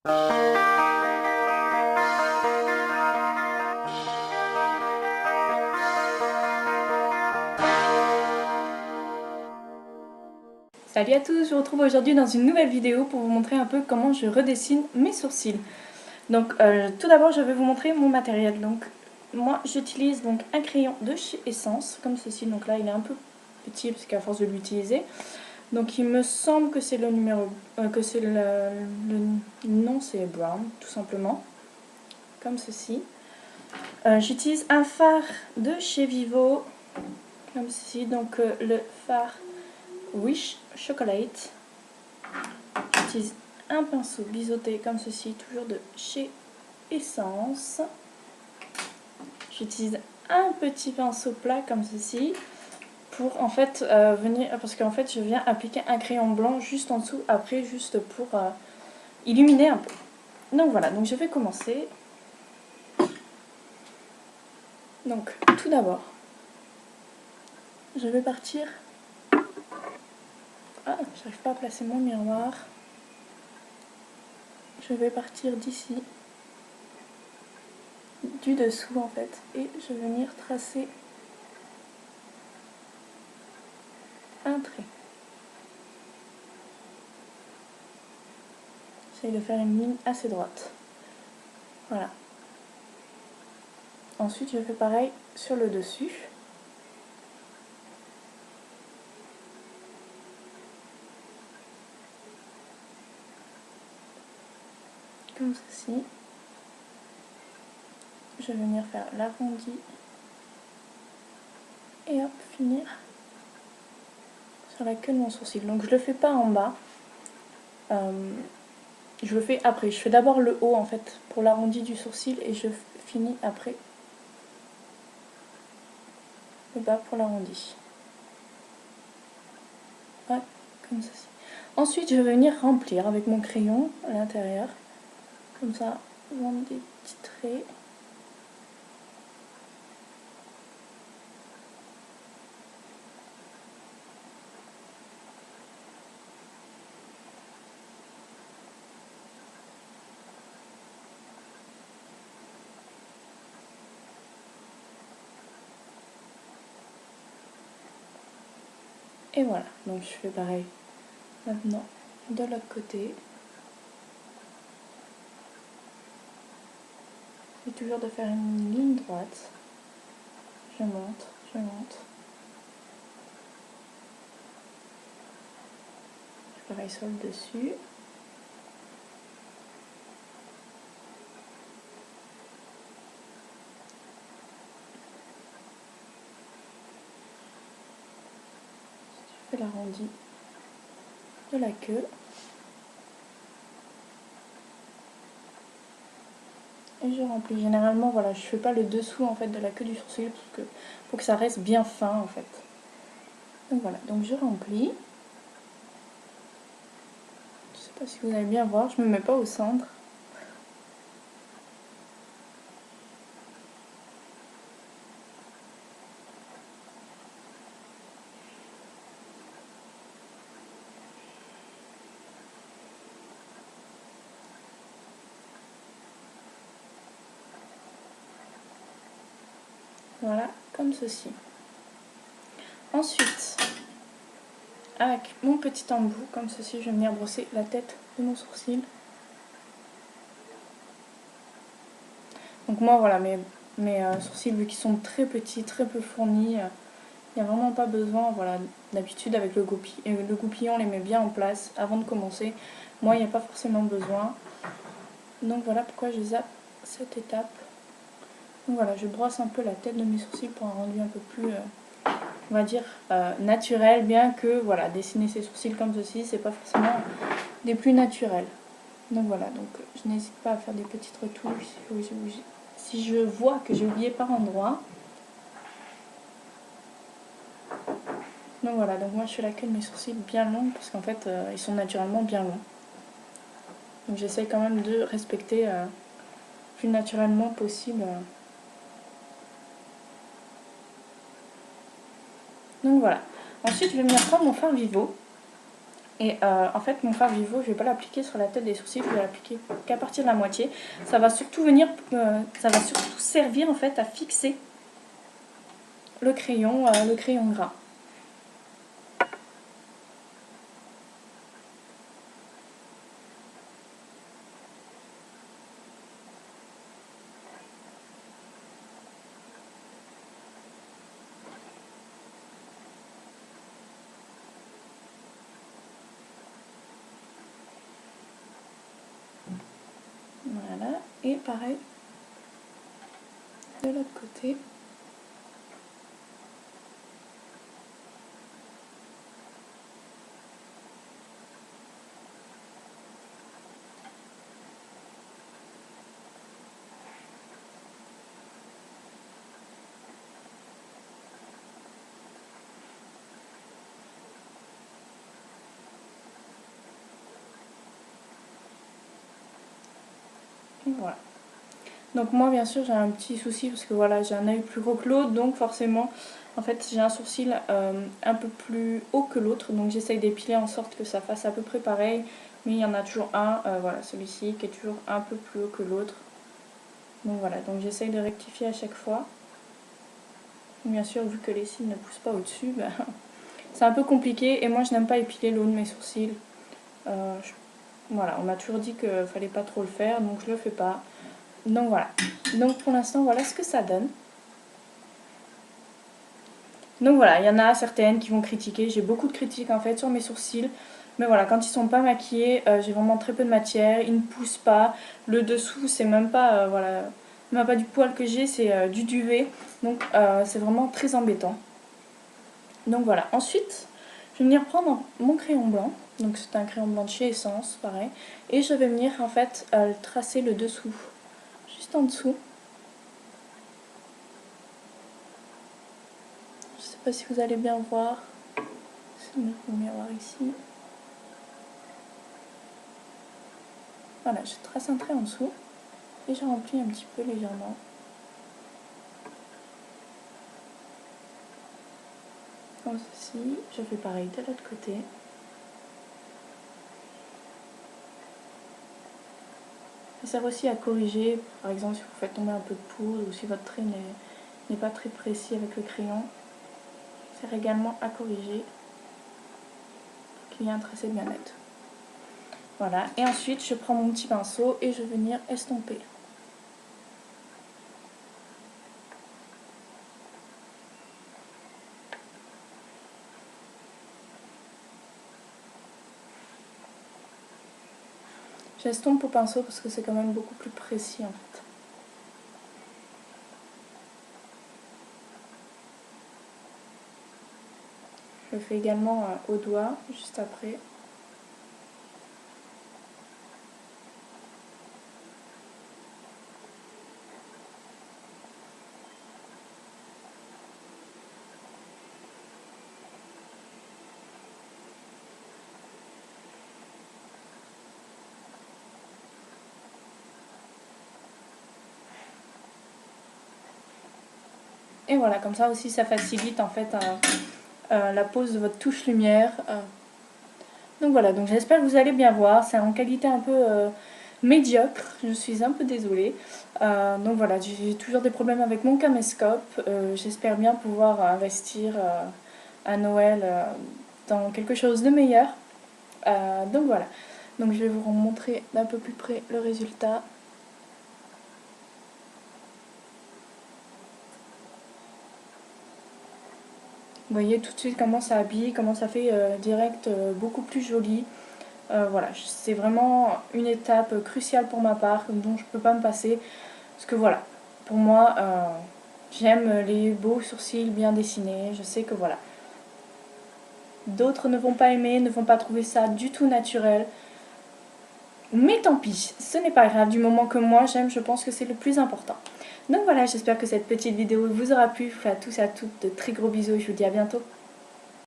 Salut à tous, je vous retrouve aujourd'hui dans une nouvelle vidéo pour vous montrer un peu comment je redessine mes sourcils. Donc tout d'abord je vais vous montrer mon matériel. Donc moi j'utilise donc un crayon de chez Essence comme ceci. Donc là il est un peu petit parce qu'à force de l'utiliser. Donc il me semble que c'est le numéro, que c'est le nom c'est Brown tout simplement. Comme ceci. J'utilise un fard de chez Vivo comme ceci. Donc le fard Wish Chocolate. J'utilise un pinceau biseauté comme ceci, toujours de chez Essence. J'utilise un petit pinceau plat comme ceci pour en fait venir, parce qu'en fait je viens appliquer un crayon blanc juste en dessous après, juste pour illuminer un peu. Donc voilà, donc je vais commencer. Donc tout d'abord, je vais partir. Ah, j'arrive pas à placer mon miroir. Je vais partir d'ici, du dessous en fait, et je vais venir tracer un trait. J'essaye de faire une ligne assez droite. Voilà. Ensuite, je fais pareil sur le dessus. Comme ceci. Je vais venir faire l'arrondi. Et hop, finir sur la queue de mon sourcil. Donc je le fais pas en bas. Je le fais après. Je fais d'abord le haut en fait pour l'arrondi du sourcil et je finis après le bas pour l'arrondi. Ouais, comme ceci. Ensuite, je vais venir remplir avec mon crayon à l'intérieur. Comme ça, vendre des petits traits. Et voilà, donc je fais pareil maintenant de l'autre côté. Et toujours de faire une ligne droite. Je monte, je monte. Je fais pareil sur le dessus. Je fais l'arrondi de la queue. Et je remplis. Généralement, voilà, je fais pas le dessous en fait de la queue du sourcil parce que faut que ça reste bien fin en fait. Donc voilà, donc je remplis. Je sais pas si vous allez bien voir, je me mets pas au centre. Voilà, comme ceci. Ensuite, avec mon petit embout, comme ceci, je vais venir brosser la tête de mon sourcil. Donc moi, voilà, mes sourcils, vu qu'ils sont très petits, très peu fournis, il n'y a vraiment pas besoin, voilà, d'habitude avec le goupillon, on les met bien en place avant de commencer. Moi, il n'y a pas forcément besoin. Donc voilà pourquoi je zappe cette étape. Donc voilà, je brosse un peu la tête de mes sourcils pour un rendu un peu plus, on va dire, naturel. Bien que, voilà, dessiner ses sourcils comme ceci, c'est pas forcément des plus naturels. Donc voilà, donc je n'hésite pas à faire des petites retouches si je vois que j'ai oublié par endroit. Donc voilà, donc moi je fais la queue de mes sourcils bien longs parce qu'en fait ils sont naturellement bien longs. Donc j'essaye quand même de respecter le plus naturellement possible. Donc voilà. Ensuite je vais venir prendre mon fard Vivo. Et en fait, mon fard Vivo, je vais pas l'appliquer sur la tête des sourcils, je vais l'appliquer qu'à partir de la moitié. Ça va surtout servir en fait à fixer le crayon gras. Voilà, et pareil de l'autre côté. Et voilà. Donc moi bien sûr j'ai un petit souci parce que voilà j'ai un œil plus gros que l'autre, donc forcément en fait j'ai un sourcil un peu plus haut que l'autre, donc j'essaye d'épiler en sorte que ça fasse à peu près pareil, mais il y en a toujours un, voilà celui-ci qui est toujours un peu plus haut que l'autre. Donc voilà, donc j'essaye de rectifier à chaque fois. Bien sûr vu que les cils ne poussent pas au-dessus, ben, c'est un peu compliqué et moi je n'aime pas épiler le haut de mes sourcils. Voilà, on m'a toujours dit qu'il fallait pas trop le faire, donc je le fais pas. Donc voilà. Donc pour l'instant, voilà ce que ça donne. Donc voilà, il y en a certaines qui vont critiquer. J'ai beaucoup de critiques en fait sur mes sourcils. Mais voilà, quand ils sont pas maquillés, j'ai vraiment très peu de matière. Ils ne poussent pas. Le dessous, c'est même pas, voilà, même pas du poil que j'ai, c'est du duvet. Donc c'est vraiment très embêtant. Donc voilà. Ensuite, je vais venir prendre mon crayon blanc. Donc c'est un crayon blanc de chez Essence, pareil. Et je vais venir en fait tracer le dessous. Juste en dessous. Je sais pas si vous allez bien voir. Je vais mettre mon miroir ici. Voilà, je trace un trait en dessous. Et je remplis un petit peu légèrement. Comme ceci. Je fais pareil de l'autre côté. Ça sert aussi à corriger, par exemple si vous faites tomber un peu de poudre ou si votre trait n'est pas très précis avec le crayon. Ça sert également à corriger pour qu'il y ait un tracé bien net. Voilà, et ensuite je prends mon petit pinceau et je vais venir estomper. J'estompe au pinceau parce que c'est quand même beaucoup plus précis en fait. Je le fais également au doigt, juste après. Et voilà, comme ça aussi ça facilite en fait la pose de votre touche lumière. Donc voilà, donc j'espère que vous allez bien voir. C'est en qualité un peu médiocre, je suis un peu désolée. Donc voilà, j'ai toujours des problèmes avec mon caméscope. J'espère bien pouvoir investir à Noël dans quelque chose de meilleur. Donc voilà, donc je vais vous montrer d'un peu plus près le résultat. Vous voyez tout de suite comment ça habille, comment ça fait direct beaucoup plus joli. Voilà, c'est vraiment une étape cruciale pour ma part, dont je ne peux pas me passer. Parce que voilà, pour moi, j'aime les beaux sourcils bien dessinés. Je sais que voilà, d'autres ne vont pas aimer, ne vont pas trouver ça du tout naturel. Mais tant pis, ce n'est pas grave, du moment que moi j'aime, je pense que c'est le plus important. Donc voilà, j'espère que cette petite vidéo vous aura plu. Je vous fais à tous et à toutes de très gros bisous et je vous dis à bientôt.